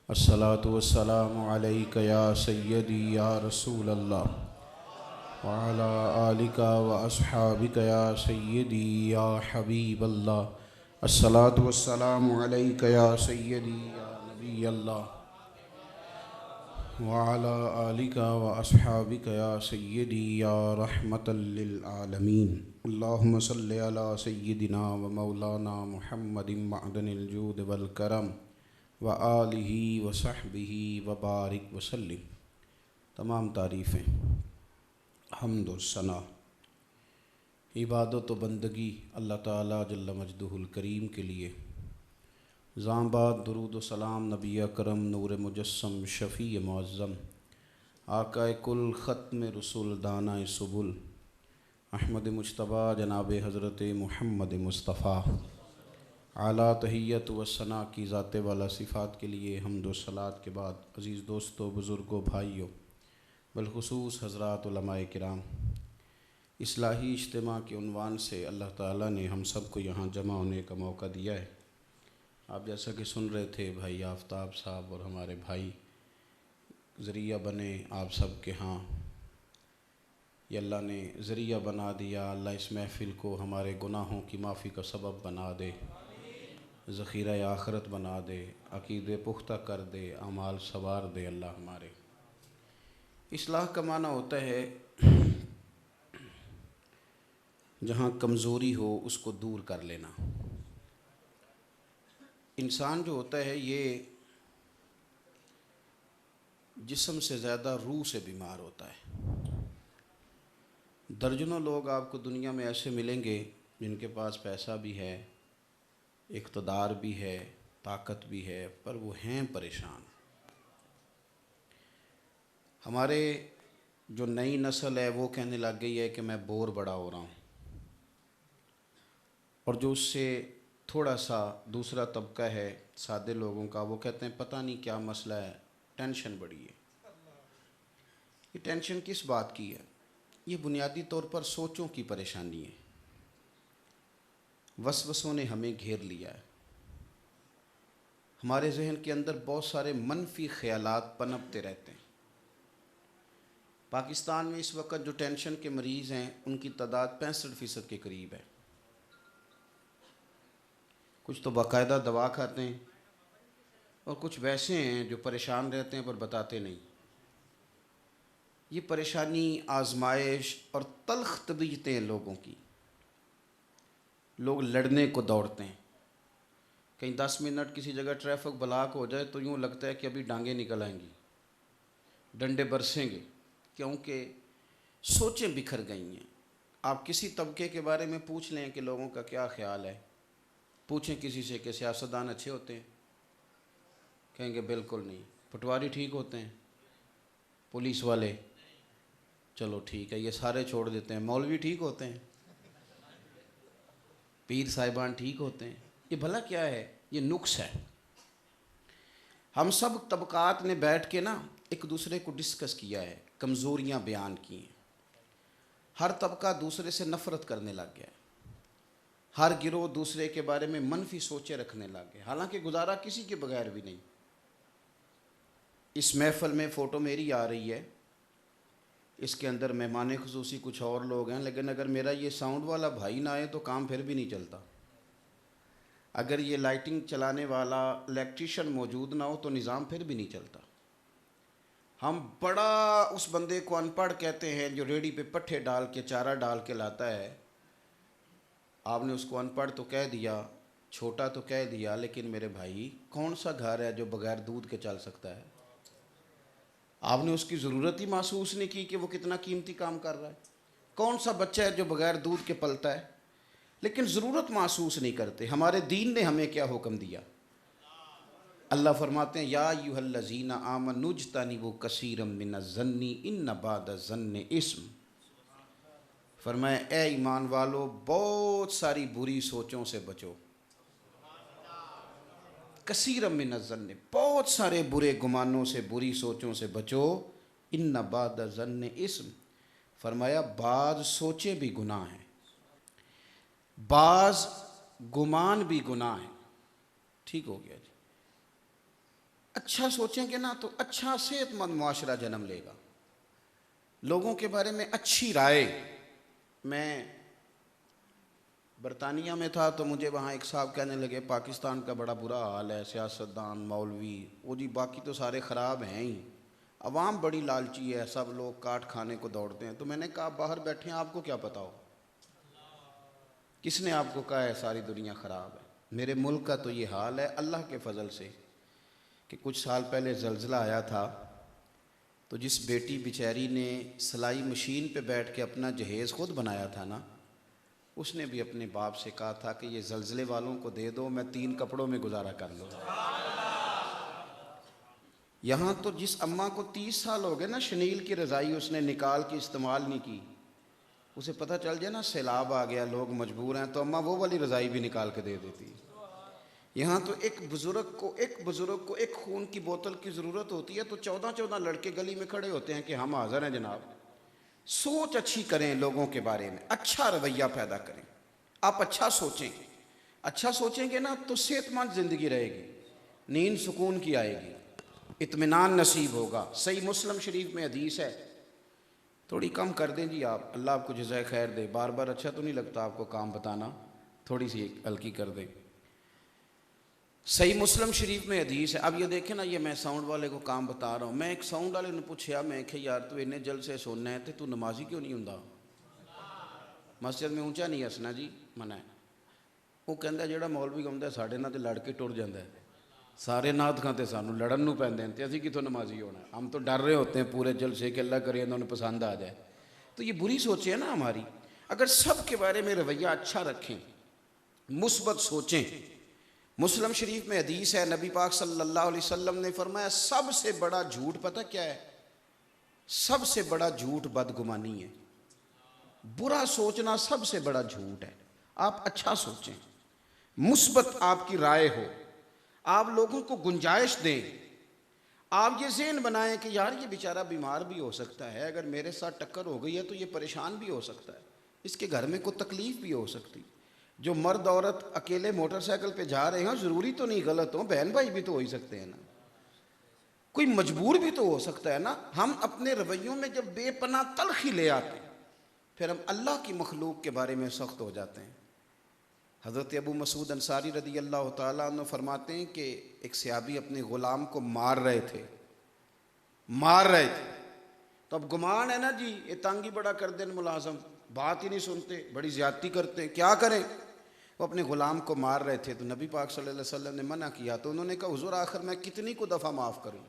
अस्सलातु वस्सलामु अलैका या सय्यदी या रसूल अल्लाह व अला आलिका व अस्हाबिका या सय्यदी या हबीब अल्लाह। अस्सलातु वस्सलामु अलैका या सय्यदी या नबी अल्लाह व अला आलिका व अस्हाबिका या सय्यदी या रहमतल लिल आलमीन। अल्लाहुम्मा सल्लि अला सय्यदिना व मौलाना मुहम्मदिन मअदनिल जूद वल करम व आलिही व सहबिही व बारिक वसल्लिम। तमाम तारीफ़ें, हम्द और सना, इबादत व बंदगी अल्लाह ताला जल्ल मजदुहुल करीम के लिए। ज़ांबाद दुरूद व सलाम नबी अकरम नूर मुजस्सम शफ़ी मुअज़्ज़म आकाए कुल ख़त्म रसूल दाना सुबुल अहमद मुज्तबा जनाब हज़रत मुहम्मद मुस्तफ़ा आला तहियत व सना की ज़ाते वाला सिफ़ात के लिए हम्द व सलात के बाद अज़ीज़ दोस्तों, बुज़ुर्गों, भाइयों, बिलख़ुसूस हज़रात उलमाए किराम, इस्लाही इज्तिमा के उन्वान से अल्लाह ताला ने हम सब को यहाँ जमा होने का मौका दिया है। आप जैसा कि सुन रहे थे भाई आफ्ताब साहब और हमारे भाई ज़रिया बने आप सब के यहाँ, ये अल्लाह ने ज़रिया बना दिया। अल्लाह इस महफ़िल को हमारे गुनाहों की माफ़ी का सबब बना दे, ज़ख़ीरा आखिरत बना दे, अक़ीदे पुख्ता कर दे, अमाल सवार दे। अल्लाह हमारे इस्लाह का माना होता है जहाँ कमज़ोरी हो उसको दूर कर लेना। इंसान जो होता है ये जिस्म से ज़्यादा रूह से बीमार होता है। दर्जनों लोग आपको दुनिया में ऐसे मिलेंगे जिनके पास पैसा भी है, इक़्तिदार भी है, ताकत भी है, पर वो हैं परेशान। हमारे जो नई नस्ल है वो कहने लग गई है कि मैं बोर बड़ा हो रहा हूँ, और जो उससे थोड़ा सा दूसरा तबका है सादे लोगों का, वो कहते हैं पता नहीं क्या मसला है, टेंशन बढ़ी है। ये टेंशन किस बात की है? ये बुनियादी तौर पर सोचों की परेशानी है। वसवसों ने हमें घेर लिया है। हमारे जहन के अंदर बहुत सारे मनफी ख्यालात पनपते रहते हैं। पाकिस्तान में इस वक्त जो टेंशन के मरीज़ हैं उनकी तादाद 65% के करीब है। कुछ तो बाकायदा दवा खाते हैं और कुछ वैसे हैं जो परेशान रहते हैं पर बताते नहीं। ये परेशानी, आजमाइश और तल्ख़ तबीयतें हैं लोगों की। लोग लड़ने को दौड़ते हैं। कहीं 10 मिनट किसी जगह ट्रैफिक ब्लॉक हो जाए तो यूँ लगता है कि अभी डांगें निकल आएंगी, डंडे बरसेंगे, क्योंकि सोचें बिखर गई हैं। आप किसी तबके के बारे में पूछ लें कि लोगों का क्या ख्याल है, पूछें किसी से कि सियासतदान अच्छे होते हैं, कहेंगे बिल्कुल नहीं। पटवारी ठीक होते हैं, पुलिस वाले चलो ठीक है, ये सारे छोड़ देते हैं। मौलवी ठीक होते हैं, पीर साहिबान ठीक होते हैं। ये भला क्या है? ये नुक्स है। हम सब तबकात ने बैठ के ना एक दूसरे को डिस्कस किया है, कमज़ोरियाँ बयान की हैं। हर तबका दूसरे से नफ़रत करने लग गया है। हर गिरोह दूसरे के बारे में मनफी सोचें रखने लग गए, हालांकि गुजारा किसी के बगैर भी नहीं। इस महफ़िल में फ़ोटो मेरी आ रही है, इसके अंदर मेहमान खुसूसी कुछ और लोग हैं, लेकिन अगर मेरा ये साउंड वाला भाई ना आए तो काम फिर भी नहीं चलता। अगर ये लाइटिंग चलाने वाला इलेक्ट्रीशियन मौजूद ना हो तो निज़ाम फिर भी नहीं चलता। हम बड़ा उस बंदे को अनपढ़ कहते हैं जो रेडी पे पट्ठे डाल के, चारा डाल के लाता है। आपने उसको अनपढ़ तो कह दिया, छोटा तो कह दिया, लेकिन मेरे भाई कौन सा घर है जो बग़ैर दूध के चल सकता है? आपने उसकी ज़रूरत ही महसूस नहीं की कि वो कितना कीमती काम कर रहा है। कौन सा बच्चा है जो बग़ैर दूध के पलता है? लेकिन ज़रूरत महसूस नहीं करते। हमारे दीन ने हमें क्या हुक्म दिया? अल्लाह फरमाते हैं या अय्युहल्लज़ीना आमनुज्तनिबू कसीरम मिनज़्ज़न्नि इन्न बादज़्ज़न्नि इस्म। फरमाया ए ईमान वालो, बहुत सारी बुरी सोचों से बचो। कसीरम मिनज़्ज़न्नि, बहुत सारे बुरे गुमानों से, बुरी सोचों से बचो। इन्न बादज़्ज़न्नि इस्म, फरमाया बाज़ सोचें भी गुनाह हैं, बाज़ गुमान भी गुनाह है। ठीक हो गया जी। अच्छा सोचेंगे ना तो अच्छा सेहतमंद मुआशरा जन्म लेगा। लोगों के बारे में अच्छी राय। मैं बरतानिया में था तो मुझे वहाँ एक साहब कहने लगे पाकिस्तान का बड़ा बुरा हाल है, सियासतदान, मौलवी, वो जी बाकी तो सारे ख़राब हैं ही, अवाम बड़ी लालची है, सब लोग काट खाने को दौड़ते हैं। तो मैंने कहा बाहर बैठे हैं, आपको क्या पता हो, किसने आपको कहा है सारी दुनिया ख़राब है। मेरे मुल्क का तो ये हाल है अल्लाह के फ़ज़ल से कि कुछ साल पहले ज़लज़ला आया था तो जिस बेटी बेचारी ने सिलाई मशीन पे बैठ के अपना जहेज़ ख़ुद बनाया था ना, उसने भी अपने बाप से कहा था कि ये ज़लज़ले वालों को दे दो, मैं 3 कपड़ों में गुजारा कर लूँ। यहाँ तो जिस अम्मा को 30 साल हो गए ना, शनील की रज़ाई उसने निकाल के इस्तेमाल नहीं की, उसे पता चल जाए ना सैलाब आ गया, लोग मजबूर हैं, तो अम्मा वो वाली रज़ाई भी निकाल के दे देती। यहाँ तो एक बुज़ुर्ग को एक खून की बोतल की ज़रूरत होती है तो 14-14 लड़के गली में खड़े होते हैं कि हम हाज़िर हैं जनाब। सोच अच्छी करें, लोगों के बारे में अच्छा रवैया पैदा करें। आप अच्छा सोचें, अच्छा सोचेंगे ना तो सेहतमंद ज़िंदगी रहेगी, नींद सुकून की आएगी, इत्मीनान नसीब होगा। सही मुस्लिम शरीफ में हदीस है, थोड़ी कम कर दें जी आप, अल्लाह आपको जज़ाए खैर दे। बार बार अच्छा तो नहीं लगता आपको काम बताना, थोड़ी सी हल्की कर दें। सही मुस्लिम शरीफ में हदीस है। अब ये देखें ना, ये मैं साउंड वाले को काम बता रहा हूँ। मैं एक साउंड वाले ने पूछा, मैं कि यार तू इन्ने जल से सुनना है तो तू नमाजी क्यों नहीं होंदा, मस्जिद में ऊंचा नहीं हसना जी मना है। वो कहता ਜਿਹੜਾ मौलवी ਆਉਂਦਾ ਸਾਡੇ ਨਾਲ ਤੇ ਲੜ के टुर ਜਾਂਦਾ है, सारे नात खां ते सानू लड़न नूं पैंदे ने ते असीं कित्थों नमाजी होना। हम तो डर रहे होते हैं पूरे जलसे के अल्लाह करे उन्हें पसंद आ जाए। तो ये बुरी सोच है ना हमारी। अगर सब के बारे में रवैया अच्छा रखें, मुस्बत सोचें। मुस्लिम शरीफ में हदीस है, नबी पाक सल्लल्लाहु अलैहि वसल्लम ने फरमाया सबसे बड़ा झूठ पता क्या है, सबसे बड़ा झूठ बदगुमानी है। बुरा सोचना सबसे बड़ा झूठ है। आप अच्छा सोचें, मुस्बत आपकी राय हो, आप लोगों को गुंजाइश दें। आप ये ज़हन बनाएं कि यार ये बेचारा बीमार भी हो सकता है, अगर मेरे साथ टक्कर हो गई है तो ये परेशान भी हो सकता है, इसके घर में कोई तकलीफ़ भी हो सकती। जो मर्द औरत अकेले मोटरसाइकिल पे जा रहे हैं ज़रूरी तो नहीं गलत हो, बहन भाई भी तो हो ही सकते हैं ना, कोई मजबूर भी तो हो सकता है ना। हम अपने रवैयों में जब बेपना तलखी ले आते हैं फिर हम अल्लाह की मखलूक के बारे में सख्त हो जाते हैं। हज़रत अबू मसूद अंसारी रदी अल्लाह ताला अन्हु फरमाते हैं कि एक सहाबी अपने ग़ुलाम को मार रहे थे तो अब गुमान है ना जी, ये तंग ही बड़ा कर दें मुलाजम, बात ही नहीं सुनते, बड़ी ज़्यादती करते हैं, क्या करें। वो अपने ग़ुलाम को मार रहे थे तो नबी पाक सल्लल्लाहु अलैहि वसल्लम ने मना किया। तो उन्होंने कहा हुज़ूर आखिर मैं कितनी को दफ़ा माफ़ करूँ,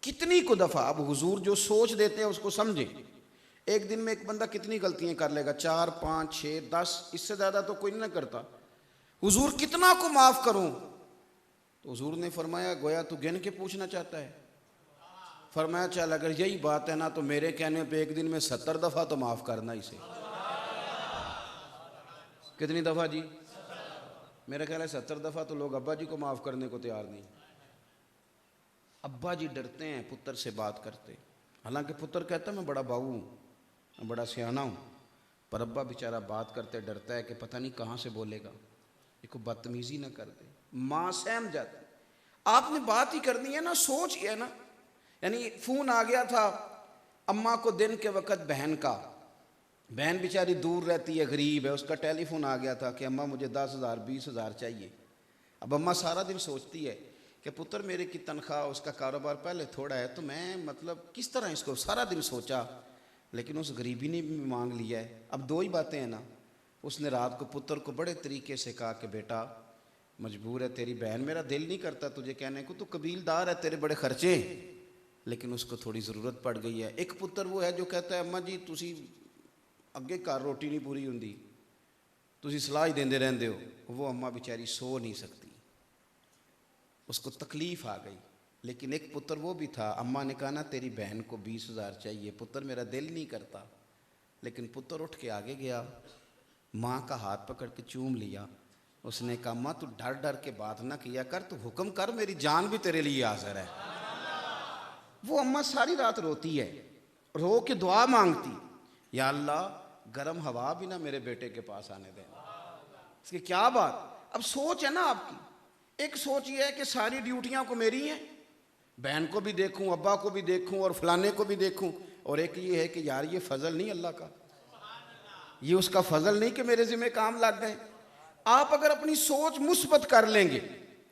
कितनी को दफ़ा। अब हुजूर जो सोच देते हैं उसको समझें। एक दिन में एक बंदा कितनी गलतियां कर लेगा, 4, 5, 6, 10, इससे ज़्यादा तो कोई नहीं करता। हुजूर कितना को माफ़ करूं, तो हुजूर ने फरमाया गोया तू गिन के पूछना चाहता है। फरमाया चल अगर यही बात है ना तो मेरे कहने पे एक दिन में 70 दफ़ा तो माफ़ करना इसे। कितनी दफ़ा जी? मेरा ख्याल है 70 दफ़ा तो लोग अब्बा जी को माफ़ करने को तैयार नहीं। अब्बा जी डरते हैं पुत्र से बात करते, हालांकि पुत्र कहता है मैं बड़ा बाबू हूँ, मैं बड़ा सियाना हूँ, पर अब्बा बेचारा बात करते डरता है कि पता नहीं कहाँ से बोलेगा, इसको बदतमीज़ी ना कर दे। माँ सहम जाती, आपने बात ही करनी है ना, सोच है ना। यानी फ़ोन आ गया था अम्मा को दिन के वक़्त बहन का, बहन बेचारी दूर रहती है, गरीब है, उसका टेलीफोन आ गया था कि अम्मा मुझे 10,000 20,000 चाहिए। अब अम्मा सारा दिन सोचती है कि पुत्र मेरे की तनख्वाह, उसका कारोबार पहले थोड़ा है तो मैं मतलब किस तरह इसको, सारा दिन सोचा, लेकिन उस गरीबी ने भी मांग लिया है। अब दो ही बातें हैं ना। उसने रात को पुत्र को बड़े तरीके से कहा कि बेटा मजबूर है तेरी बहन, मेरा दिल नहीं करता तुझे कहने को, तू कबीलदार है, तेरे बड़े खर्चे, लेकिन उसको थोड़ी ज़रूरत पड़ गई है। एक पुत्र वो है जो कहता है अम्मा जी तुसी अगे घर रोटी नहीं पूरी होंगी, तुसी सलाह ही देंदे रहंदे हो। वो अम्मा बेचारी सो नहीं सकती, उसको तकलीफ़ आ गई। लेकिन एक पुत्र वो भी था, अम्मा ने कहा ना तेरी बहन को 20,000 चाहिए, पुत्र मेरा दिल नहीं करता, लेकिन पुत्र उठ के आगे गया, माँ का हाथ पकड़ के चूम लिया। उसने कहा अम्मा तू डर डर के बात ना किया कर, तू हुक्म कर, मेरी जान भी तेरे लिए हाजिर है। वो अम्मा सारी रात रोती है, रो के दुआ मांगती, या अल्लाह गर्म हवा भी ना मेरे बेटे के पास आने देना। इसकी क्या बात। अब सोच है ना आपकी, एक सोच ये है कि सारी ड्यूटियां को मेरी हैं, बहन को भी देखूं, अब्बा को भी देखूं और फलाने को भी देखूं। और एक ये है कि यार ये फजल नहीं अल्लाह का, ये उसका फजल नहीं कि मेरे ज़िम्मे काम लग गए। आप अगर अपनी सोच मुस्बत कर लेंगे,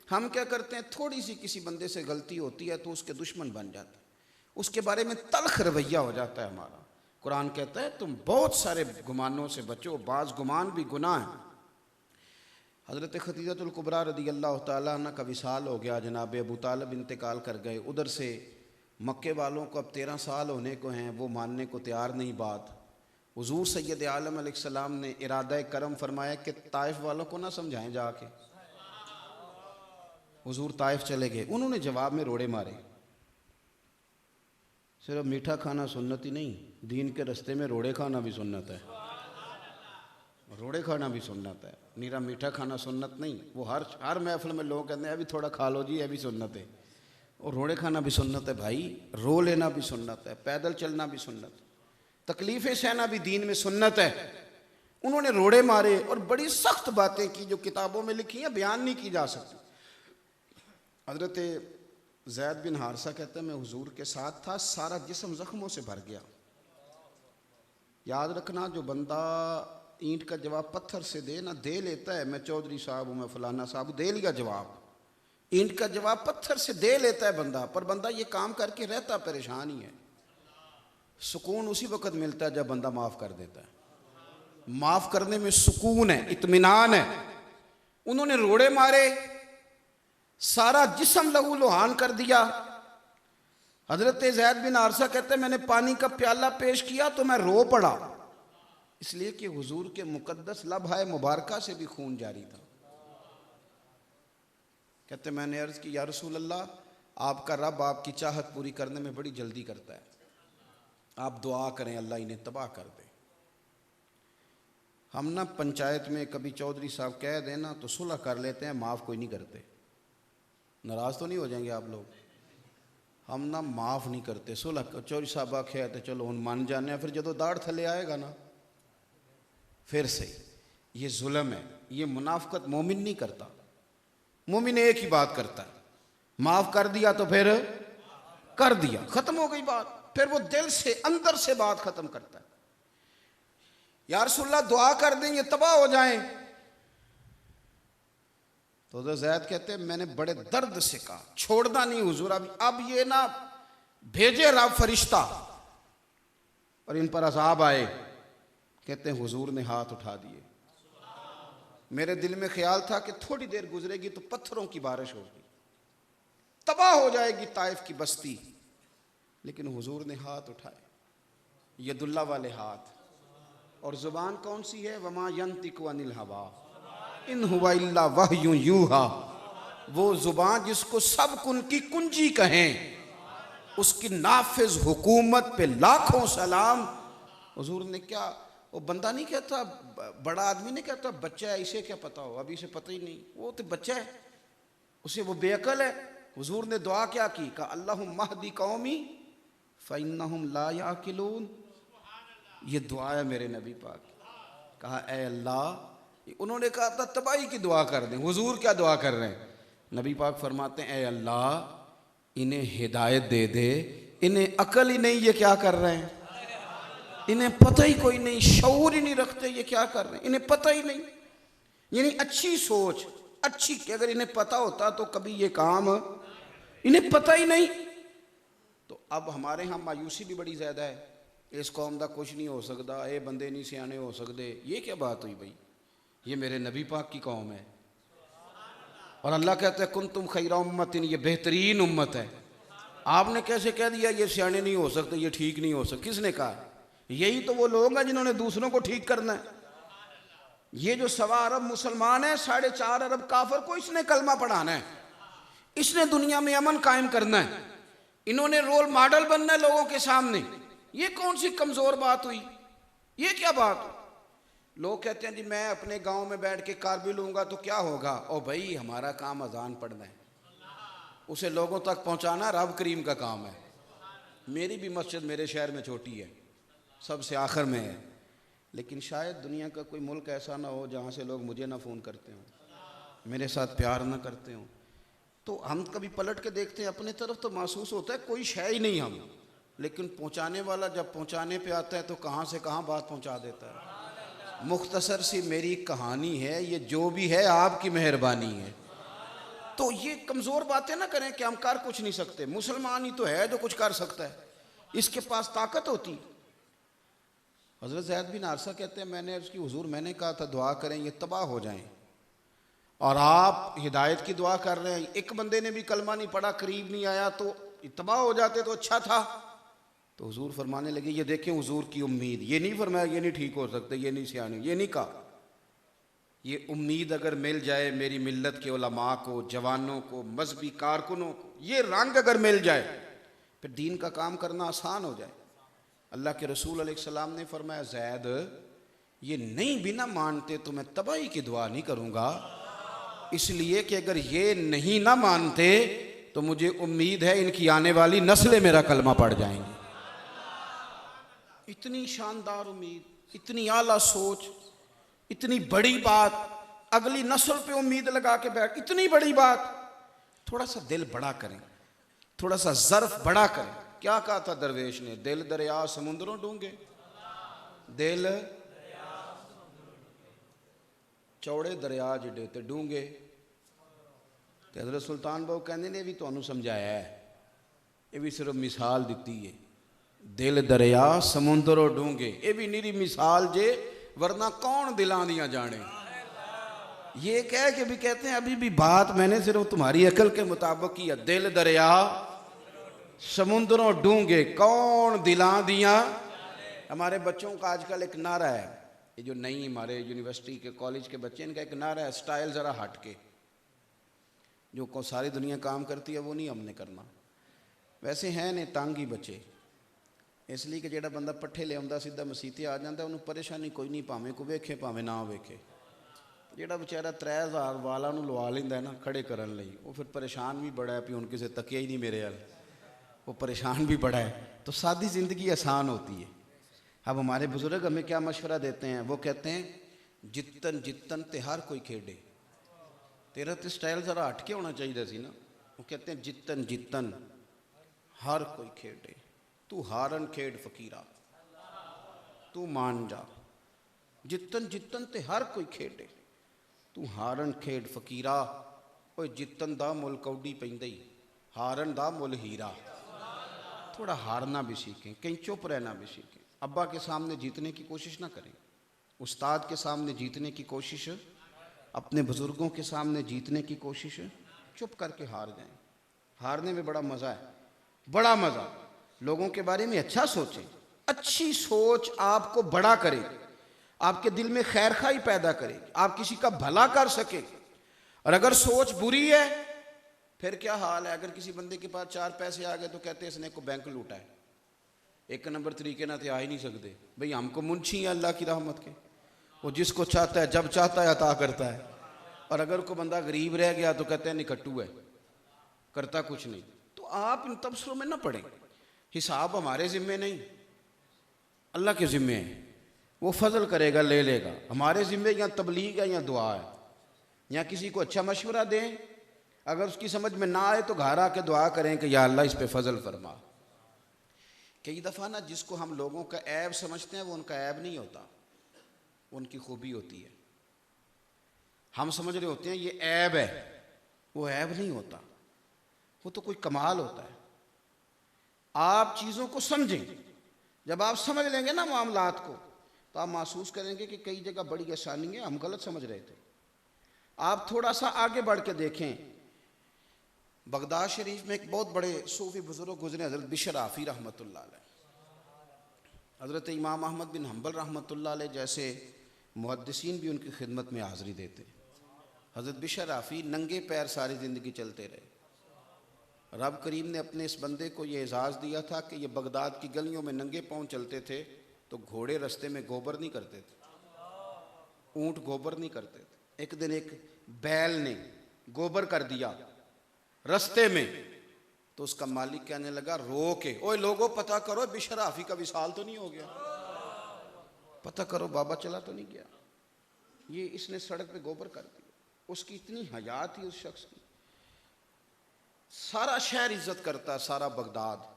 हम क्या करते हैं, थोड़ी सी किसी बंदे से गलती होती है तो उसके दुश्मन बन जाते हैं, उसके बारे में तल्ख रवैया हो जाता है हमारा। कुरान कहता है तुम बहुत सारे गुमानों से बचो, बाज़ गुमान भी गुनाह है। हज़रत खदीजतुल कुबरा रदी अल्लाह तआला अन्हा का विसाल हो गया, जनाब अबू तालिब इंतकाल कर गए। उधर से मक्के वालों को अब 13 साल होने को हैं, वो मानने को तैयार नहीं बात। हुज़ूर सैयद आलम अलैहिस्सलाम ने इरादा करम फरमाया कि ताइफ वालों को ना समझाएं जाके। हुज़ूर ताइफ चले गए, उन्होंने जवाब में रोड़े मारे। सिर्फ मीठा खाना सुन्नत ही नहीं, दीन के रास्ते में रोड़े खाना भी सुन्नत है। रोड़े खाना भी सुन्नत है, नीरा मीठा खाना सुन्नत नहीं। वो हर महफिल में लोग कहते हैं अभी थोड़ा खा लो जी, अभी सुन्नत है। और रोड़े खाना भी सुन्नत है भाई, रो लेना भी सुन्नत है, पैदल चलना भी सुन्नत है, तकलीफ़ें सहना भी दीन में सुन्नत है। उन्होंने रोड़े मारे और बड़ी सख्त बातें की जो किताबों में लिखी हैं, बयान नहीं की जा सकती। हज़रत ज़ैद बिन हारिसा कहते हैं मैं हुजूर के साथ था, सारा जिस्म ज़ख्मों से भर गया। याद रखना, जो बंदा ईंट का जवाब पत्थर से दे ना, दे लेता है, मैं चौधरी साहब हूँ, मैं फलाना साहब, दे लिया जवाब। ईंट का जवाब पत्थर से दे लेता है बंदा, पर बंदा ये काम करके रहता परेशान ही है। सुकून उसी वक़्त मिलता है जब बंदा माफ़ कर देता है। माफ़ करने में सुकून है, इत्मीनान है। उन्होंने रोड़े मारे, सारा जिस्म लहू लुहान कर दिया। हज़रत ज़ैद बिन हारिसा कहते हैं मैंने पानी का प्याला पेश किया तो मैं रो पड़ा, इसलिए कि हुजूर के मुकद्दस लबहाए मुबारका से भी खून जारी था। कहते मैंने अर्ज़ की या रसूल अल्लाह, आपका रब आपकी चाहत पूरी करने में बड़ी जल्दी करता है, आप दुआ करें अल्लाह इन्हें तबाह कर दे। हम ना पंचायत में कभी चौधरी साहब कह देना तो सुलह कर लेते हैं, माफ़ कोई नहीं करते। नाराज़ तो नहीं हो जाएंगे आप लोग? हम ना माफ़ नहीं करते। सुलह चौधरी साहब आखे तो चलो हम मान जाने, फिर जो दाढ़ थले आएगा ना फिर सही। ये जुल्म है, ये मुनाफकत मोमिन नहीं करता। मोमिन एक ही बात करता है, माफ़ कर दिया तो फिर कर दिया, ख़त्म हो गई बात। फिर वो दिल से अंदर से बात ख़त्म करता है। या रसूलल्लाह दुआ कर दें ये तबाह हो जाएं। तो ज़ैद कहते हैं मैंने बड़े दर्द से कहा छोड़ना नहीं हुजूर, अब ये ना भेजे रब फरिश्ता और इन पर अज़ाब आए। कहते हैं हुजूर ने हाथ उठा दिए। मेरे दिल में ख्याल था कि थोड़ी देर गुजरेगी तो पत्थरों की बारिश होगी, तबाह हो जाएगी ताइफ की बस्ती, लेकिन हुजूर ने हाथ उठाए, यदुल्ला वाले हाथ। और ज़ुबान कौन सी है? वमा यंतिकु अनिल हवा इन हुवा इल्ला वह्युन यूहा। वो ज़ुबान जिसको सब कुन की कुंजी कहें, उसकी नाफिज हुकूमत पे लाखों सलाम। हुजूर ने क्या, वो बंदा नहीं कहता, बड़ा आदमी नहीं कहता बच्चा है इसे क्या पता हो, अभी इसे पता ही नहीं, वो तो बच्चा है, उसे वो बेअकल है। हुजूर ने दुआ क्या की? कहा अल्लाहुम्मा हदी कौमी फ़इन्नहुम ला याकिलून। ये दुआ है मेरे नबी पाक। कहा ए अल्लाह, उन्होंने कहा था तबाही की दुआ कर दें। हुजूर क्या दुआ कर रहे हैं? नबी पाक फरमाते हैं ए अल्लाह इन्हें हिदायत दे दे, इन्हें अकल ही नहीं, ये क्या कर रहे हैं, इन्हें पता ही कोई नहीं, शऊर ही नहीं रखते, ये क्या कर रहे हैं, इन्हें पता ही नहीं। यानी अच्छी सोच, अच्छी कि अगर इन्हें पता होता तो कभी ये काम, इन्हें पता ही नहीं। तो अब हमारे यहाँ मायूसी भी बड़ी ज़्यादा है, इस कौम का कुछ नहीं हो सकता, ये बंदे नहीं सियाने हो सकते। ये क्या बात हुई भाई, ये मेरे नबी पाक की कौम है और अल्लाह कहता है कुन तुम खैरा उम्मतिन, ये बेहतरीन उम्मत है। आपने कैसे कह दिया ये सियाने नहीं हो सकते, ये ठीक नहीं हो सकते? किसने कहा? यही तो वो लोग हैं जिन्होंने दूसरों को ठीक करना है। ये जो 1.25 अरब मुसलमान है, 4.5 अरब काफिर को इसने कलमा पढ़ाना है, इसने दुनिया में अमन कायम करना है, इन्होंने रोल मॉडल बनना है लोगों के सामने। ये कौन सी कमजोर बात हुई? ये क्या बात हुई? लोग कहते हैं जी मैं अपने गांव में बैठ के कारबी लूंगा तो क्या होगा? ओ भाई हमारा काम अजान पढ़ना है, उसे लोगों तक पहुंचाना रब करीम का काम है। मेरी भी मस्जिद मेरे शहर में छोटी है, सबसे आखिर में है, लेकिन शायद दुनिया का कोई मुल्क ऐसा ना हो जहाँ से लोग मुझे ना फ़ोन करते हों, मेरे साथ प्यार ना करते हों। तो हम कभी पलट के देखते हैं अपने तरफ तो महसूस होता है कोई शय ही नहीं हम, लेकिन पहुंचाने वाला जब पहुंचाने पे आता है तो कहाँ से कहाँ बात पहुंचा देता है। मुख्तसर सी मेरी कहानी है, ये जो भी है आपकी मेहरबानी है। तो ये कमज़ोर बातें ना करें कि हम कर कुछ नहीं सकते। मुसलमान ही तो है जो कुछ कर सकता है, इसके पास ताकत होती है। हज़रत ज़ैद बिन हारिसा कहते हैं मैंने उसकी हुजूर मैंने कहा था दुआ करें ये तबाह हो जाएं, और आप हिदायत की दुआ कर रहे हैं। एक बंदे ने भी कलमा नहीं पढ़ा, करीब नहीं आया, तो तबाह हो जाते तो अच्छा था। तो हुजूर फरमाने लगे ये देखें हुजूर की उम्मीद, ये नहीं फरमाया ये नहीं ठीक हो सकते, ये नहीं सियाने, ये नहीं कहा। ये उम्मीद अगर मिल जाए मेरी मिल्लत के उलमा को, जवानों को, मजहबी कारकुनों को, ये रंग अगर मिल जाए फिर दीन का काम करना आसान हो जाए। अल्लाह के रसूल अलैहिस्सलाम ने फरमाया ज़ैद ये नहीं भी ना मानते तो मैं तबाही की दुआ नहीं करूँगा, इसलिए कि अगर ये नहीं ना मानते तो मुझे उम्मीद है इनकी आने वाली नस्लें मेरा कलमा पढ़ जाएंगी। इतनी शानदार उम्मीद, इतनी आला सोच, इतनी बड़ी बात, अगली नस्ल पे उम्मीद लगा के बैठ, इतनी बड़ी बात। थोड़ा सा दिल बड़ा करें, थोड़ा सा ज़र्फ बड़ा करें। क्या कहा था दरवेश ने, दिल दरिया समुद्रों डूंगे, दिल चौड़े दरिया जिडे ते डूंगे। ते हज़रत सुल्तान बाहू कहते ने भी तुहानू समझाया है, ये भी सिर्फ मिसाल दी है। दिल दरिया समुद्रों डूंगे, ये भी निरी मिसाल जे, वरना कौन दिलां दियां जाने। ये कह के भी कहते हैं अभी भी बात मैंने सिर्फ तुम्हारी अकल के मुताबिक की है। दिल दरिया समुद्रों डूंगे, कौन दिलां दियां। हमारे बच्चों का आजकल एक नारा है, ये जो नई हमारे यूनिवर्सिटी के कॉलेज के बच्चे, इनका एक नारा है स्टाइल ज़रा हट के। जो को सारी दुनिया काम करती है वो नहीं हमने करना। वैसे हैं ने तंग ही बच्चे, इसलिए कि जेड़ा बंदा पट्ठे ले आंदा सीधा मसीते आ जाता, उन्होंने परेशानी कोई नहीं, भावें को वेखे भावें ना वेखे। जेड़ा बेचारा 3000 वाला लवा लेंदा है ना खड़े करन लई, वो फिर परेशान भी बड़ा है भी हुण किसे तकिया ही नहीं मेरे वाल, वो परेशान भी बड़ा है। तो सादी ज़िंदगी आसान होती है। अब हमारे बुज़ुर्ग हमें क्या मशवरा देते हैं, वो कहते हैं जितन जितन ते हर कोई खेडे। तेरा तो स्टाइल ज़रा हट के होना चाहिए सी ना। वो कहते हैं जितन जितन हर कोई खेडे, तू हारन खेड फकीरा, तू मान जा। जितन जितन ते हर कोई खेडे, तू हारन खेड फकीरा। ओए जितन दा मुल कौडी पैंदा ही, हारन दा मुल हीरा। थोड़ा हारना भी सीखें, कहीं चुप रहना भी सीखें। अब्बा के सामने जीतने की कोशिश ना करें, उस्ताद के सामने जीतने की कोशिश, अपने बुज़ुर्गों के सामने जीतने की कोशिश, चुप करके हार जाएं। हारने में बड़ा मज़ा है, बड़ा मज़ा। लोगों के बारे में अच्छा सोचें, अच्छी सोच आपको बड़ा करे, आपके दिल में खैर खाई पैदा करे, आप किसी का भला कर सके। और अगर सोच बुरी है फिर क्या हाल है। अगर किसी बंदे के पास 4 पैसे आ गए तो कहते हैं इसने को बैंक लूटा है। एक नंबर तरीके ना थे आ ही नहीं सकते भाई, हमको मुंशी है अल्लाह की रहमत के, वो जिसको चाहता है जब चाहता है अता करता है। और अगर कोई बंदा गरीब रह गया तो कहते हैं निकट्टू है, करता कुछ नहीं। तो आप इन तबसरों में ना पड़े, हिसाब हमारे ज़िम्मे नहीं, अल्लाह के ज़िम्मे है। वो फजल करेगा, ले लेगा। हमारे ज़िम्मे या तबलीग है या दुआ है, या किसी को अच्छा मशवरा दें, अगर उसकी समझ में ना आए तो घर आके दुआ करें कि या अल्लाह इस पे फजल फरमा। कई दफ़ा ना जिसको हम लोगों का ऐब समझते हैं वो उनका ऐब नहीं होता, वो उनकी खूबी होती है। हम समझ रहे होते हैं ये ऐब है, वो ऐब नहीं होता, वो तो कोई कमाल होता है। आप चीज़ों को समझें, जब आप समझ लेंगे ना मामलात को तो आप महसूस करेंगे कि कई जगह बड़ी आसानी है, हम गलत समझ रहे थे। आप थोड़ा सा आगे बढ़ के देखें, बगदाद शरीफ में एक बहुत बड़े सूफी बुजुर्ग गुजरे, हज़रत बिशर आफ़ी रहमतुल्लाह अलैह। हज़रत इमाम अहमद बिन हम्बल रहमतुल्लाह अलैह जैसे मुहद्दिसीन भी उनकी खिदमत में हाज़िरी देते। हज़रत बिशर आफ़ी नंगे पैर सारी ज़िंदगी चलते रहे। रब करीम ने अपने इस बंदे को ये एजाज़ दिया था कि ये बगदाद की गलियों में नंगे पाँव चलते थे तो घोड़े रास्ते में गोबर नहीं करते थे, ऊँट गोबर नहीं करते थे। एक दिन एक बैल ने गोबर कर दिया रास्ते में, तो उसका मालिक कहने लगा रो के, ओए लोगों पता करो बिशर आफ़ी का विसाल तो नहीं हो गया, पता करो बाबा चला तो नहीं गया, ये इसने सड़क पे गोबर कर दिया। उसकी इतनी हया थी उस शख्स की। सारा शहर इज्जत करता, सारा बगदाद।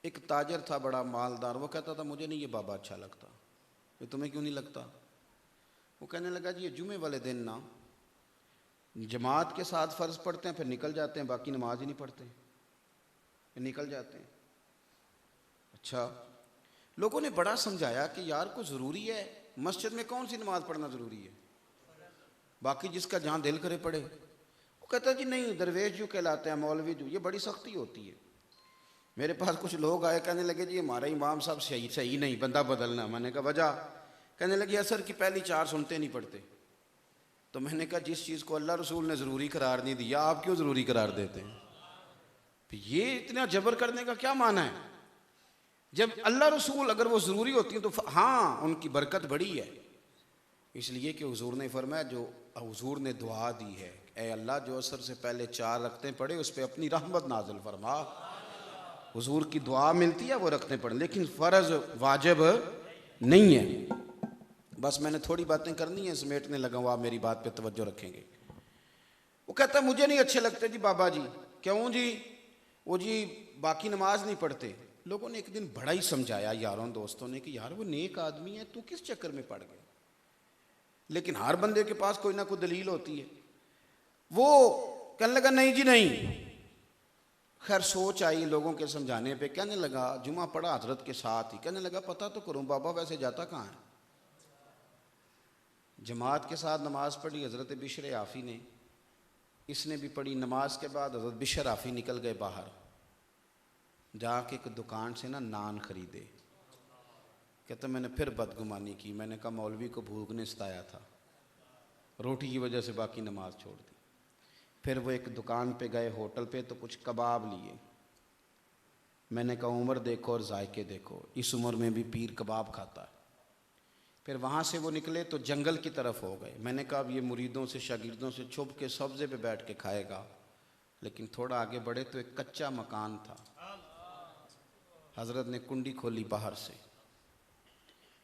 एक ताजर था बड़ा मालदार, वो कहता था मुझे नहीं ये बाबा अच्छा लगता। ये तुम्हें क्यों नहीं लगता? वो कहने लगा जी ये जुमे वाले दिन ना जमात के साथ फ़र्ज़ पढ़ते हैं, फिर निकल जाते हैं, बाकी नमाज ही नहीं पढ़ते, फिर निकल जाते हैं। अच्छा, लोगों ने बड़ा समझाया कि यार को ज़रूरी है, मस्जिद में कौन सी नमाज पढ़ना ज़रूरी है, बाकी जिसका जहाँ दिल करे पढ़े। वो कहता जी नहीं, दरवेश जो कहलाते हैं, मौलवी जो, ये बड़ी सख्ती होती है। मेरे पास कुछ लोग आए, कहने लगे जी हमारा इमाम साहब सही नहीं, बंदा बदलना। मैंने कहा वजह? कहने लगे असर की पहली 4 सुनते नहीं पढ़ते। तो मैंने कहा जिस चीज़ को अल्लाह रसूल ने ज़रूरी करार नहीं दिया, आप क्यों ज़रूरी करार देते हैं? ये इतना जबर करने का क्या माना है? जब अल्लाह रसूल अगर वो ज़रूरी होती है तो हाँ उनकी बरकत बड़ी है, इसलिए कि हुजूर ने फरमाया, जो हुजूर ने दुआ दी है, ए अल्लाह जो असर से पहले 4 रखते पढ़े उस पर अपनी रहमत नाजिल फरमा। हुजूर की दुआ मिलती है वो रखते पढ़े, लेकिन फ़र्ज़ वाजिब नहीं है। बस मैंने थोड़ी बातें करनी है, समेटने लगा हूँ, आप मेरी बात पे तवज्जो रखेंगे। वो कहता मुझे नहीं अच्छे लगते जी बाबा जी। क्यों जी? वो जी बाकी नमाज नहीं पढ़ते। लोगों ने एक दिन बड़ा ही समझाया यारों दोस्तों ने कि यार वो नेक आदमी है, तू किस चक्कर में पड़ गया? लेकिन हर बंदे के पास कोई ना कोई दलील होती है। वो कहने लगा नहीं जी नहीं। खैर सोच आई लोगों के समझाने पे, कहने लगा जुमा पढ़ा हजरत के साथ ही, कहने लगा पता तो करूं बाबा वैसे जाता कहाँ है? जमात के साथ नमाज पढ़ी हजरत बिशर आफ़ी ने, इसने भी पढ़ी। नमाज के बाद हजरत बिशर आफ़ी निकल गए बाहर, जाके एक दुकान से ना नान खरीदे। कहते मैंने फिर बदगुमानी की, मैंने कहा मौलवी को भूख ने सताया था, रोटी की वजह से बाकी नमाज छोड़ दी। फिर वो एक दुकान पे गए, होटल पे, तो कुछ कबाब लिए। मैंने कहा उम्र देखो और जायके देखो, इस उम्र में भी पीर कबाब खाता है। फिर वहाँ से वो निकले तो जंगल की तरफ हो गए। मैंने कहा अब ये मुरीदों से शागिर्दों से छुप के सब्ज़े पे बैठ के खाएगा। लेकिन थोड़ा आगे बढ़े तो एक कच्चा मकान था। हज़रत ने कुंडी खोली बाहर से,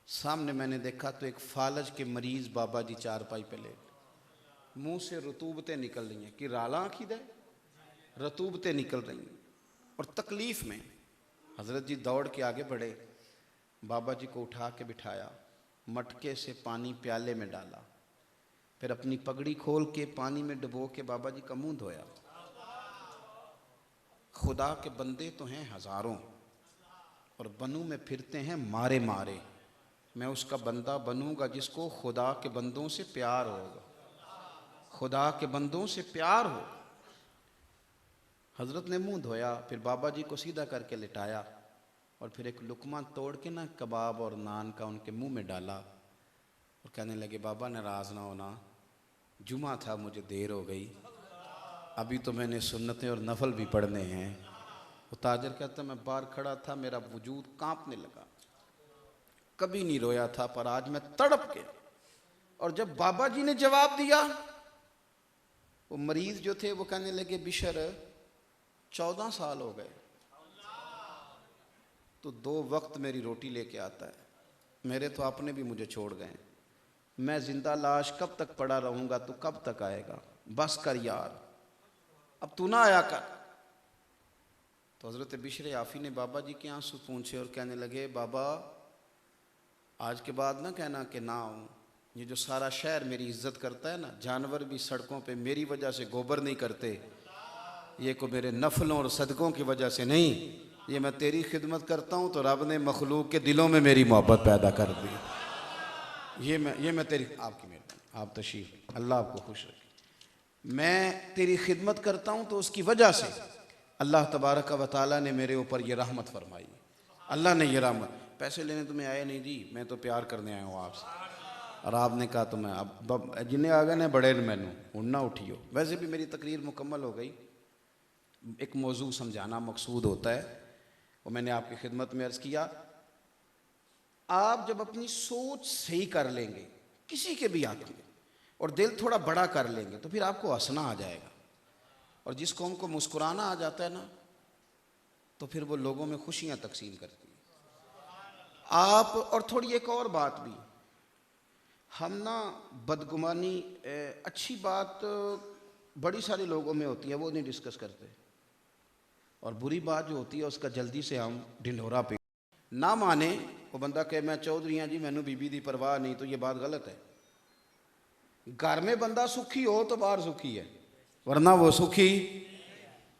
सामने मैंने देखा तो एक फालज के मरीज़ बाबा जी चारपाई पे लेट, मुँह से रतूबतें निकल रही हैं कि राला आखी दे, रतूबतें निकल रही हैं और तकलीफ़ में। हज़रत जी दौड़ के आगे बढ़े, बाबा जी को उठा के बिठाया, मटके से पानी प्याले में डाला, फिर अपनी पगड़ी खोल के पानी में डुबो के बाबा जी का मुंह धोया। खुदा के बंदे तो हैं हज़ारों और बनू में फिरते हैं मारे मारे। मैं उसका बंदा बनूंगा जिसको खुदा के बंदों से प्यार होगा, खुदा के बंदों से प्यार हो। हज़रत ने मुंह धोया, फिर बाबा जी को सीधा करके लिटाया और फिर एक लुकमा तोड़ के ना कबाब और नान का उनके मुंह में डाला और कहने लगे बाबा नाराज़ ना होना, जुमा था मुझे देर हो गई, अभी तो मैंने सुन्नतें और नफल भी पढ़ने हैं। वो ताजर कहता मैं बाहर खड़ा था, मेरा वजूद कांपने लगा, कभी नहीं रोया था पर आज मैं तड़प के। और जब बाबा जी ने जवाब दिया, वो मरीज जो थे वो कहने लगे बिशर 14 साल हो गए तो 2 वक्त मेरी रोटी लेके आता है, मेरे तो आपने भी मुझे छोड़ गए, मैं जिंदा लाश कब तक पड़ा रहूंगा, तू कब तक आएगा, बस कर यार, अब तू ना आया कर। तो हज़रत बिशर आफ़ी ने बाबा जी के आंसू पूछे और कहने लगे बाबा आज के बाद ना कहना कि ना आऊँ, ये जो सारा शहर मेरी इज्जत करता है ना, जानवर भी सड़कों पे मेरी वजह से गोबर नहीं करते, ये को मेरे नफलों और सदकों की वजह से नहीं, ये मैं तेरी खिदमत करता हूँ तो रब ने मखलूक के दिलों में मेरी मोहब्बत पैदा कर दी। ये मैं तेरी, आपकी मेहरबानी, आप तशरीफ, अल्लाह आपको खुश रखे। मैं तेरी खिदमत करता हूँ तो उसकी वजह से अल्लाह तबारक व तआला ने मेरे ऊपर ये रहमत फरमाई। अल्लाह ने ये रहमत, पैसे लेने तुम्हें आए नहीं जी, मैं तो प्यार करने आया हूँ आपसे। और आपने कहा तो मैं अब जिन्हें आ गए ने बड़े मैनू हूँ ना उठियो। वैसे भी मेरी तकरीर मुकम्मल हो गई, एक मौजू समझाना मकसूद होता है, और मैंने आपकी खिदमत में अर्ज़ किया, आप जब अपनी सोच सही कर लेंगे किसी के भी हक़ में और दिल थोड़ा बड़ा कर लेंगे तो फिर आपको हंसना आ जाएगा। और जिस कौम को मुस्कुराना आ जाता है ना तो फिर वो लोगों में खुशियाँ तकसीम करती है। आप और थोड़ी एक और बात भी, हम ना बदगुमानी अच्छी बात बड़ी सारी लोगों में होती है, वो नहीं डिस्कस करते। और बुरी बात जो होती है उसका जल्दी से हम ढिंढोरा पे ना माने। वो बंदा कहे मैं चौधरी हाँ जी, मैनू बीबी दी परवाह नहीं, तो ये बात गलत है। घर में बंदा सुखी हो तो बाहर सुखी है, वरना वो सुखी।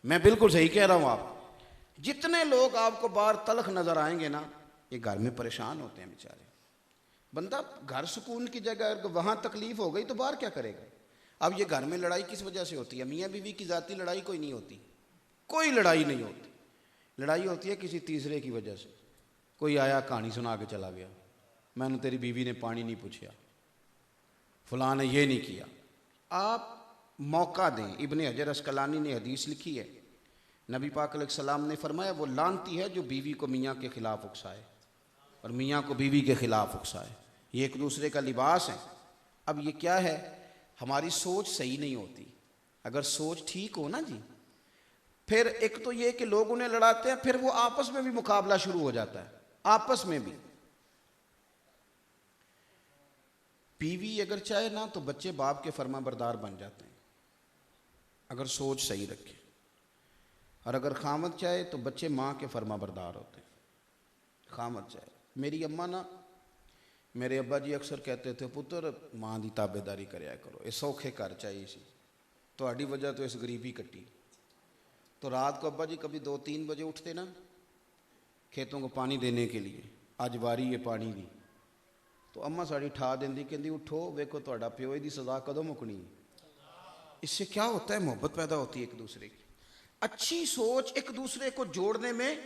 मैं बिल्कुल सही कह रहा हूँ। आप जितने लोग आपको बाहर तलख नजर आएंगे ना, ये घर में परेशान होते हैं बेचारे। बंदा घर सुकून की जगह वहाँ तकलीफ हो गई तो बाहर क्या करेगा। अब ये घर में लड़ाई किस वजह से होती है? मियाँ बीवी की जाती लड़ाई कोई नहीं होती, कोई लड़ाई नहीं होती। लड़ाई होती है किसी तीसरे की वजह से। कोई आया कहानी सुना के चला गया, मैंने तेरी बीवी ने पानी नहीं पूछा, फलां ने ये नहीं किया। आप मौका दें। इब्न हजर अस्कलानी ने हदीस लिखी है, नबी पाक अलैहिस्सलाम ने फरमाया वो लानती है जो बीवी को मियाँ के खिलाफ उकसाए और मियाँ को बीवी के खिलाफ उकसाए। ये एक दूसरे का लिबास है। अब ये क्या है, हमारी सोच सही नहीं होती। अगर सोच ठीक हो ना जी, फिर एक तो ये कि लोग उन्हें लड़ाते हैं, फिर वो आपस में भी मुकाबला शुरू हो जाता है। आपस में भी बीवी अगर चाहे ना तो बच्चे बाप के फर्मा बरदार बन जाते हैं, अगर सोच सही रखे। और अगर खामद चाहे तो बच्चे माँ के फर्मा बरदार होते हैं। खामद चाहे। मेरी अम्मा ना, मेरे अब्बा जी अक्सर कहते थे, पुत्र माँ की ताबेदारी कराया करो, ये सौखे घर चाहिए सी, थोड़ी वजह तो इस गरीबी कट्टी। तो रात को अब्बा जी कभी 2-3 बजे उठते ना खेतों को पानी देने के लिए, अज वारी है पानी की, तो अम्मा साड़ी ठा देंदी, कहती उठो वेखो थोड़ा प्यो की सजा कदों मुकनी है। इससे क्या होता है, मोहब्बत पैदा होती है एक दूसरे की। अच्छी सोच एक दूसरे को जोड़ने में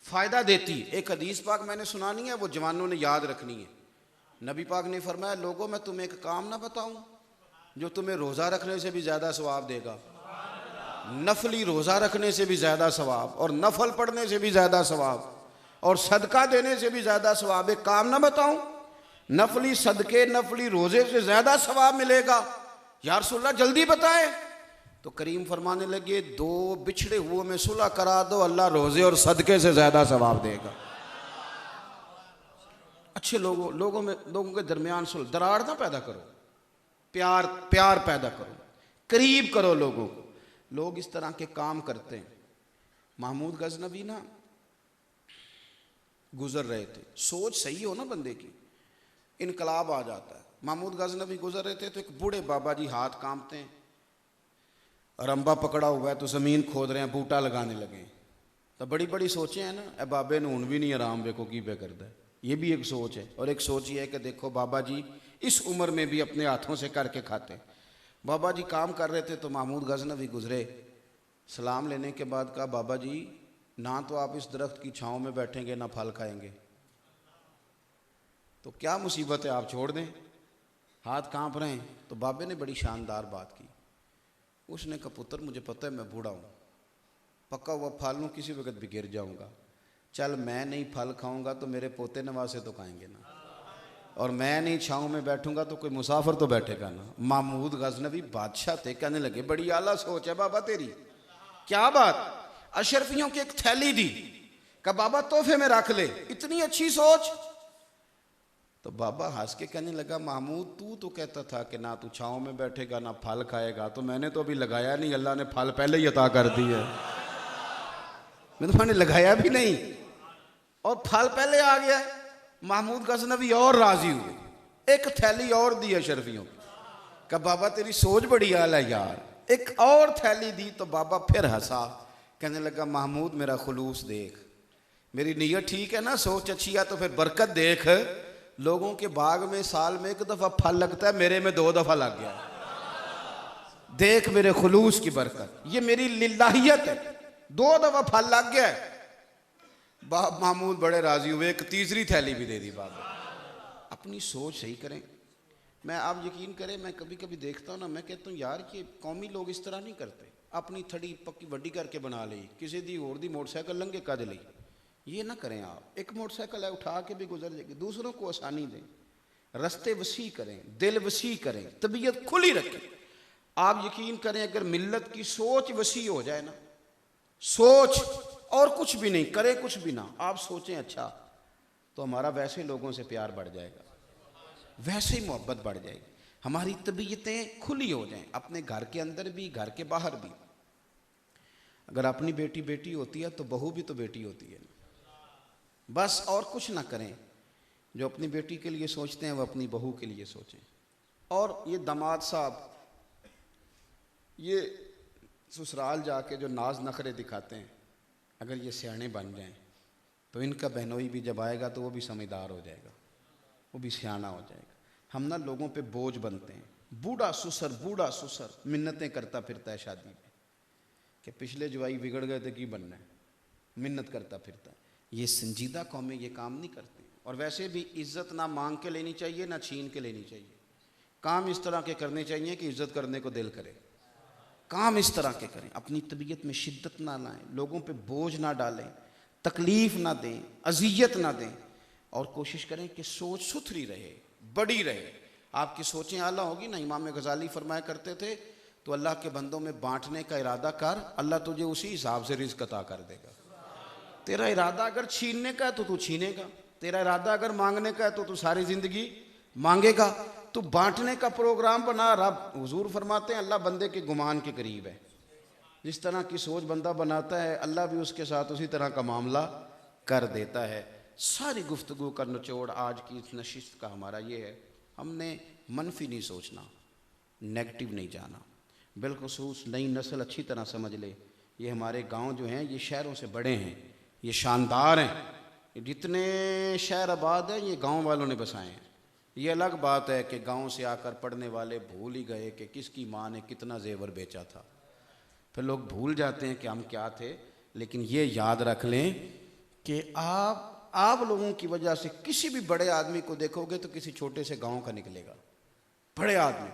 फ़ायदा देती। एक हदीस पाक मैंने सुनानी है, वो जवानों ने याद रखनी है। नबी पाक ने फरमाया, लोगों मैं तुम्हें एक काम ना बताऊं जो तुम्हें रोज़ा रखने से भी ज़्यादा सवाब देगा, नफली रोज़ा रखने से भी ज़्यादा सवाब, और नफल पढ़ने से भी ज़्यादा सवाब, और सदका देने से भी ज़्यादा सवाब। एक काम ना बताऊं, नफली सदके नफली रोज़े से ज़्यादा सवाब मिलेगा। या रसूलल्लाह जल्दी बताए। तो करीम फरमाने लगे, 2 बिछड़े हुए में सुलह करा दो, अल्लाह रोज़े और सदके से ज़्यादा सवाब देगा। अच्छे लोगों के दरमियान सुलह, दरार ना पैदा करो, प्यार पैदा करो, करीब करो लोगों को। लोग इस तरह के काम करते हैं। महमूद गजनवी ना गुजर रहे थे, सोच सही हो ना बंदे की, इनकलाब आ जाता है। महमूद गजनवी गुजर रहे थे तो एक बूढ़े बाबा जी हाथ कांपते हैं, रंबा पकड़ा हुआ है, तो ज़मीन खोद रहे हैं, बूटा लगाने लगे। तो बड़ी बड़ी सोचें हैं ना, ए बाबे ने हूँ भी नहीं आराम देखो की पे करता है। ये भी एक सोच है। और एक सोच ये है कि देखो बाबा जी इस उम्र में भी अपने हाथों से करके खाते। बाबा जी काम कर रहे थे तो महमूद गजनवी गुजरे, सलाम लेने के बाद कहा, बाबा जी ना तो आप इस दरख्त की छाँव में बैठेंगे ना फल खाएंगे, तो क्या मुसीबत है, आप छोड़ दें। हाथ कांप रहे हैं। तो बाबे ने बड़ी शानदार बात की। उसने कहा, पुत्र मुझे पता है मैं बूढ़ा हूँ, पक्का हुआ फल लूँ किसी वक्त भी गिर जाऊँगा, चल मैं नहीं फल खाऊँगा तो मेरे पोते नवासे तो खाएंगे ना, और मैं नहीं छाँव में बैठूँगा तो कोई मुसाफिर तो बैठेगा ना। महमूद गजनवी बादशाह थे, कहने लगे, बड़ी आला सोच है बाबा तेरी, क्या बात। अशरफियों की एक थैली दी, कहा बाबा तोहफे में रख ले, इतनी अच्छी सोच। तो बाबा हंस के कहने लगा, महमूद तू तो कहता था कि ना तू छाँव में बैठेगा ना फल खाएगा, तो मैंने तो अभी लगाया नहीं, अल्लाह ने फल पहले ही अता कर दी है। मैं तो मैंने लगाया भी नहीं और फल पहले आ गया। महमूद गजनवी और राजी हुए, एक थैली और दी अशरफियों की। कहा बाबा तेरी सोच बड़ी आला है यार। एक और थैली दी तो बाबा फिर हंसा, कहने लगा, महमूद मेरा खुलूस देख, मेरी नीयत ठीक है ना, सोच अच्छी है तो फिर बरकत देख। लोगों के बाग में साल में 1 दफ़ा फल लगता है, मेरे में 2 दफ़ा लग गया, देख मेरे खुलूस की बरकत, ये मेरी लिल्लाहियत है, 2 दफ़ा फल लग गया। महमूद बड़े राजी हुए, एक तीसरी थैली भी दे दी बाबा। अपनी सोच सही करें। मैं आप यकीन करें, मैं कभी कभी देखता हूँ ना, मैं कहता हूँ यार कि कौमी लोग इस तरह नहीं करते, अपनी थड़ी पक्की वड्डी करके बना ली, किसी दी होर दी मोटरसाइकिल लंघे कद ली। ये ना करें आप। एक मोटरसाइकिल है उठा के भी गुजर जाएगी, दूसरों को आसानी दें, रास्ते वसी करें, दिल वसी करें, तबीयत खुली रखें। आप यकीन करें अगर मिल्लत की सोच वसी हो जाए ना, सोच और कुछ भी नहीं करे, कुछ भी ना, आप सोचें अच्छा, तो हमारा वैसे लोगों से प्यार बढ़ जाएगा, वैसे ही मोहब्बत बढ़ जाएगी। हमारी तबीयतें खुली हो जाएं, अपने घर के अंदर भी घर के बाहर भी। अगर अपनी बेटी बेटी होती है तो बहू भी तो बेटी होती है। बस और कुछ ना करें, जो अपनी बेटी के लिए सोचते हैं वो अपनी बहू के लिए सोचें। और ये दामाद साहब ये ससुराल जाके जो नाज नखरे दिखाते हैं, अगर ये सियाने बन जाएं तो इनका बहनोई भी जब आएगा तो वो भी समझदार हो जाएगा, वो भी सियाना हो जाएगा। हम ना लोगों पे बोझ बनते हैं। बूढ़ा ससुर मिन्नतें करता फिरता है शादी में कि पिछले जवाई बिगड़ गए थे की बनना है, मिन्नत करता फिरता है। ये संजीदा कौमें ये काम नहीं करती। और वैसे भी इज्जत ना मांग के लेनी चाहिए ना छीन के लेनी चाहिए। काम इस तरह के करने चाहिए कि इज्जत करने को दिल करे। काम इस तरह के करें, अपनी तबीयत में शिद्दत ना लाएं, लोगों पे बोझ ना डालें, तकलीफ़ ना दें, अजियत ना दें। और कोशिश करें कि सोच सुथरी रहे, बड़ी रहे। आपकी सोचें आला होगी ना। इमाम गजाली फरमाया करते थे, तो अल्लाह के बंदों में बांटने का इरादा कर, अल्लाह तुझे उसी हिसाब से रिज़्क़ अता कर देगा। तेरा इरादा अगर छीनने का है तो तू छीनेगा, तेरा इरादा अगर मांगने का है तो तू सारी ज़िंदगी मांगेगा। तो बांटने का प्रोग्राम बना। रब हुजूर फरमाते हैं अल्लाह बंदे के गुमान के करीब है। जिस तरह की सोच बंदा बनाता है अल्लाह भी उसके साथ उसी तरह का मामला कर देता है। सारी गुफ्तगू का निचोड़ आज की इस नशिस्त का हमारा ये है, हमने मनफी नहीं सोचना, नेगेटिव नहीं जाना। बिलखुसूस नई नस्ल अच्छी तरह समझ ले, ये हमारे गांव जो हैं ये शहरों से बड़े हैं, ये शानदार हैं। जितने शहर आबाद हैं ये गांव वालों ने बसाए हैं। ये अलग बात है कि गांव से आकर पढ़ने वाले भूल ही गए कि किसकी माँ ने कितना जेवर बेचा था। फिर लोग भूल जाते हैं कि हम क्या थे। लेकिन ये याद रख लें कि आप लोगों की वजह से किसी भी बड़े आदमी को देखोगे तो किसी छोटे से गांव का निकलेगा बड़े आदमी।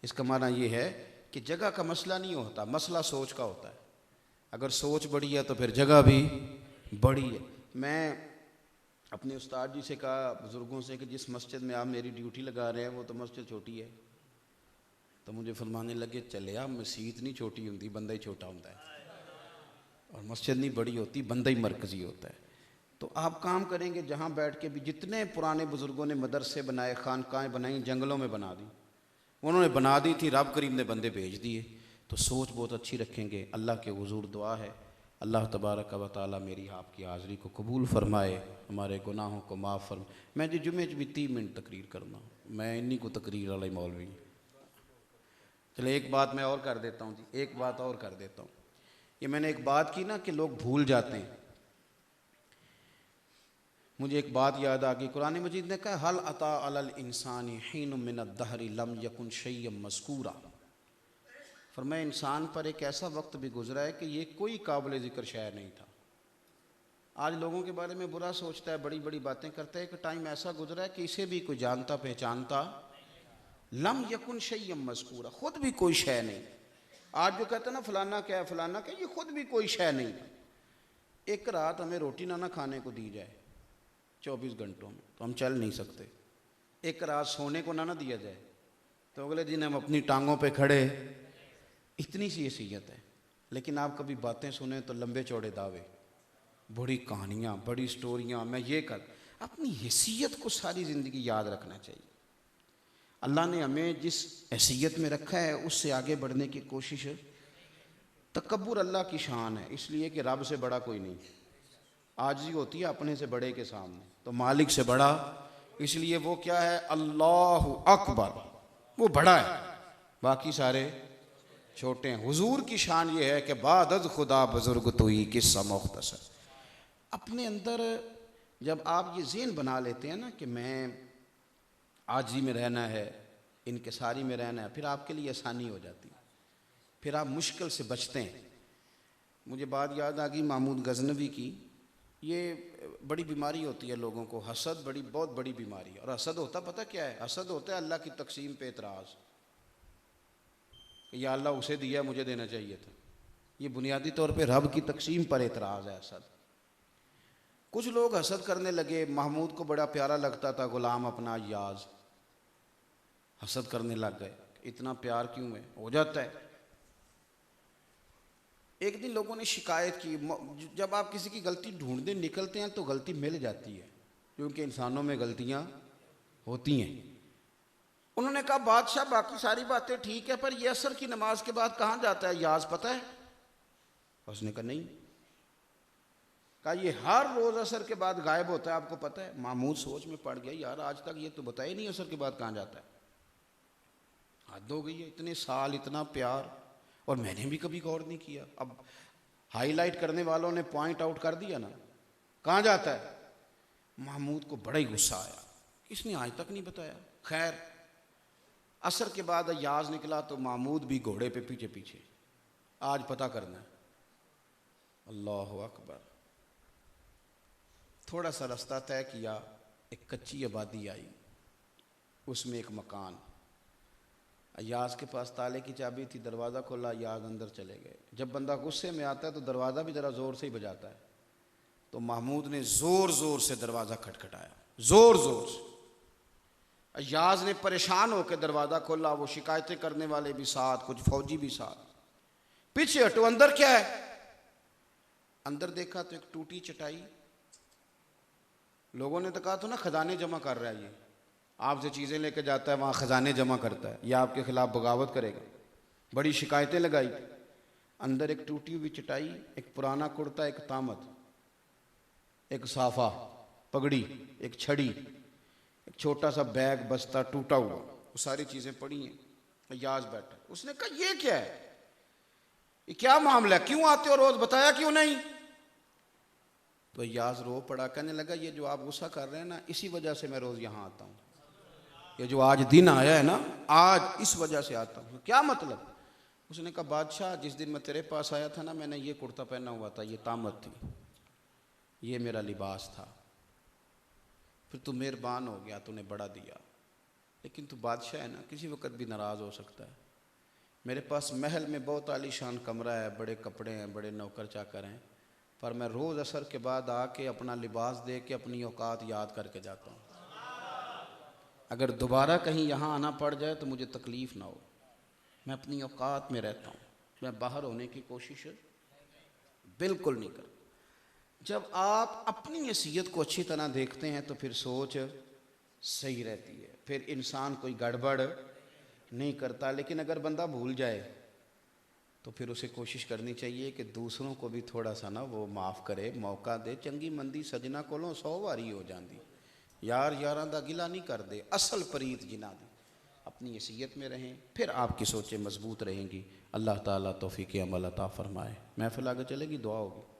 इसका माना ये है कि जगह का मसला नहीं होता, मसला सोच का होता है। अगर सोच बड़ी है तो फिर जगह भी बड़ी है। मैं अपने उस्ताद जी से कहा, बुज़ुर्गों से, कि जिस मस्जिद में आप मेरी ड्यूटी लगा रहे हैं वो तो मस्जिद छोटी है। तो मुझे फरमाने लगे, चले आप मस्जिद नहीं छोटी होती, बंदा ही छोटा होता है, और मस्जिद नहीं बड़ी होती, बंदा ही मरकज़ी होता है। तो आप काम करेंगे जहाँ बैठ के भी, जितने पुराने बुज़ुर्गों ने मदरसे बनाए, खानकाएँ बनाई, जंगलों में बना दी, उन्होंने बना दी थी, रब करीम ने बंदे भेज दिए। तो सोच बहुत अच्छी रखेंगे। अल्लाह के हुजूर दुआ है, अल्लाह तबारक व तआला मेरी आपकी हाज़री को कबूल फरमाए, हमारे गुनाहों को माफ़ फरमाए। मैं जी जुमे भी 3 मिनट तकरीर करना, मैं इन्हीं को तकरीर वाला ही मौलवी। चले एक बात मैं और कर देता हूँ जी, एक बात और कर देता हूँ। ये मैंने एक बात की ना कि लोग भूल जाते हैं, मुझे एक बात याद आ गई। कुरान मजीद ने कहा, हल अता अलल इंसानी हीन मिनद दहरी लम यकुन शैय्यम मज़कूरा। फरमाया इंसान पर एक ऐसा वक्त भी गुजरा है कि ये कोई काबिल ज़िक्र शय नहीं था। आज लोगों के बारे में बुरा सोचता है, बड़ी बड़ी बातें करता है, कि टाइम ऐसा गुजरा है कि इसे भी कोई जानता पहचानता, लम यकुन शैय्यम मज़कूरा, खुद भी कोई शय नहीं। आज जो कहते हैं ना फलाना क्या है, फलाना क्या, ये खुद भी कोई शय नहीं था। एक रात हमें रोटी ना खाने को दी जाए 24 घंटों में तो हम चल नहीं सकते। एक रात सोने को ना दिया जाए तो अगले दिन हम अपनी टांगों पे खड़े। इतनी सी हैसियत है। लेकिन आप कभी बातें सुने तो लंबे चौड़े दावे, बड़ी कहानियाँ, बड़ी स्टोरियाँ, मैं ये कर। अपनी हैसियत को सारी ज़िंदगी याद रखना चाहिए। अल्लाह ने हमें जिस हैसियत में रखा है उससे आगे बढ़ने की कोशिश। तकब्बुर अल्लाह की शान है, इसलिए कि रब से बड़ा कोई नहीं। आजिज़ी होती है अपने से बड़े के सामने, तो मालिक से बड़ा, इसलिए वो क्या है, अल्लाहु अकबर, वो बड़ा है, बाकी सारे छोटे हैं। हुजूर की शान ये है कि बादद खुदा बुजुर्ग तुई किस्सा मुख्तसर। अपने अंदर जब आप ये ज़हन बना लेते हैं ना कि मैं आजिज़ी में रहना है, इनकिसारी में रहना है, फिर आपके लिए आसानी हो जाती है, फिर आप मुश्किल से बचते हैं। मुझे बात याद आ गई महमूद गज़नवी की। ये बड़ी बीमारी होती है लोगों को, हसद, बहुत बड़ी बीमारी है। और हसद होता पता क्या है? हसद होता है अल्लाह की तकसीम पे एतराज़, या अल्लाह उसे दिया मुझे देना चाहिए था। ये बुनियादी तौर पे रब की तकसीम पर एतराज़ है हसद। कुछ लोग हसद करने लगे, महमूद को बड़ा प्यारा लगता था गुलाम अपना याज, हसद करने लग गए, इतना प्यार क्यों है? हो जाता है। एक दिन लोगों ने शिकायत की, जब आप किसी की गलती ढूंढने निकलते हैं तो गलती मिल जाती है, क्योंकि इंसानों में गलतियां होती हैं। उन्होंने कहा बादशाह बाकी सारी बातें ठीक है, पर ये असर की नमाज के बाद कहाँ जाता है, याज पता है? उसने कहा नहीं। कहा ये हर रोज असर के बाद गायब होता है, आपको पता है? महमूद सोच में पड़ गया, यार आज तक ये तो बताया नहीं असर के बाद कहाँ जाता है। हद हो गई है, इतने साल इतना प्यार, और मैंने भी कभी गौर नहीं किया। अब हाईलाइट करने वालों ने पॉइंट आउट कर दिया ना, कहाँ जाता है। महमूद को बड़ा ही गुस्सा आया, इसने आज तक नहीं बताया। खैर असर के बाद अयाज निकला तो महमूद भी घोड़े पे पीछे पीछे, आज पता करना है। अल्लाह अकबर। थोड़ा सा रास्ता तय किया, एक कच्ची आबादी आई, उसमें एक मकान। अयाज के पास ताले की चाबी थी, दरवाज़ा खोला, अयाज अंदर चले गए। जब बंदा गुस्से में आता है तो दरवाज़ा भी ज़रा ज़ोर से ही बजाता है। तो महमूद ने ज़ोर ज़ोर से दरवाज़ा खटखटाया, ज़ोर ज़ोर से। अयाज ने परेशान होकर दरवाज़ा खोला, वो शिकायतें करने वाले भी साथ, कुछ फौजी भी साथ। पीछे हटो, अंदर क्या है? अंदर देखा तो एक टूटी चटाई। लोगों ने तो कहा तो ना खजाने जमा कर रहा है, ये आपसे चीज़ें लेके जाता है, वहाँ खजाने जमा करता है, या आपके खिलाफ बगावत करेगा। बड़ी शिकायतें लगाई। अंदर एक टूटी हुई चटाई, एक पुराना कुर्ता, एक तामत, एक साफा, पगड़ी, एक छड़ी, एक छोटा सा बैग बस्ता टूटा हुआ, वो सारी चीज़ें पड़ी हैं। अयाज बैठा, उसने कहा ये क्या है, ये क्या मामला है, क्यों आते हो रोज, बताया क्यों नहीं? तो अयाज रो पड़ा, कहने लगा ये जो आप गुस्सा कर रहे हैं ना, इसी वजह से मैं रोज यहाँ आता हूँ। ये जो आज दिन आया है ना, आज इस वजह से आता हूँ। क्या मतलब? उसने कहा बादशाह जिस दिन मैं तेरे पास आया था ना, मैंने ये कुर्ता पहना हुआ था, ये तामत थी, ये मेरा लिबास था। फिर तू मेहरबान हो गया, तूने बड़ा दिया, लेकिन तू बादशाह है ना, किसी वक्त भी नाराज़ हो सकता है। मेरे पास महल में बहुत आलीशान कमरा है, बड़े कपड़े हैं, बड़े नौकर चाकर हैं, पर मैं रोज़ असर के बाद आके अपना लिबास दे के अपनी औकात याद करके जाता हूँ। अगर दोबारा कहीं यहाँ आना पड़ जाए तो मुझे तकलीफ़ ना हो, मैं अपनी औकात में रहता हूँ, मैं बाहर होने की कोशिश बिल्कुल नहीं करता। जब आप अपनी हैसियत को अच्छी तरह देखते हैं तो फिर सोच सही रहती है, फिर इंसान कोई गड़बड़ नहीं करता। लेकिन अगर बंदा भूल जाए तो फिर उसे कोशिश करनी चाहिए कि दूसरों को भी थोड़ा सा ना वो माफ़ करे, मौका दे। चंगी मंदी सजना कोलों 100 वारी हो जाती, यार यारां दा गिला नहीं कर दे, असल परीत जिना दी। अपनी हैसियत में रहें, फिर आपकी सोचें मजबूत रहेंगी। अल्लाह ताला तौफीक अमल अता फरमाए। महफिल आगे चलेगी, दुआ होगी।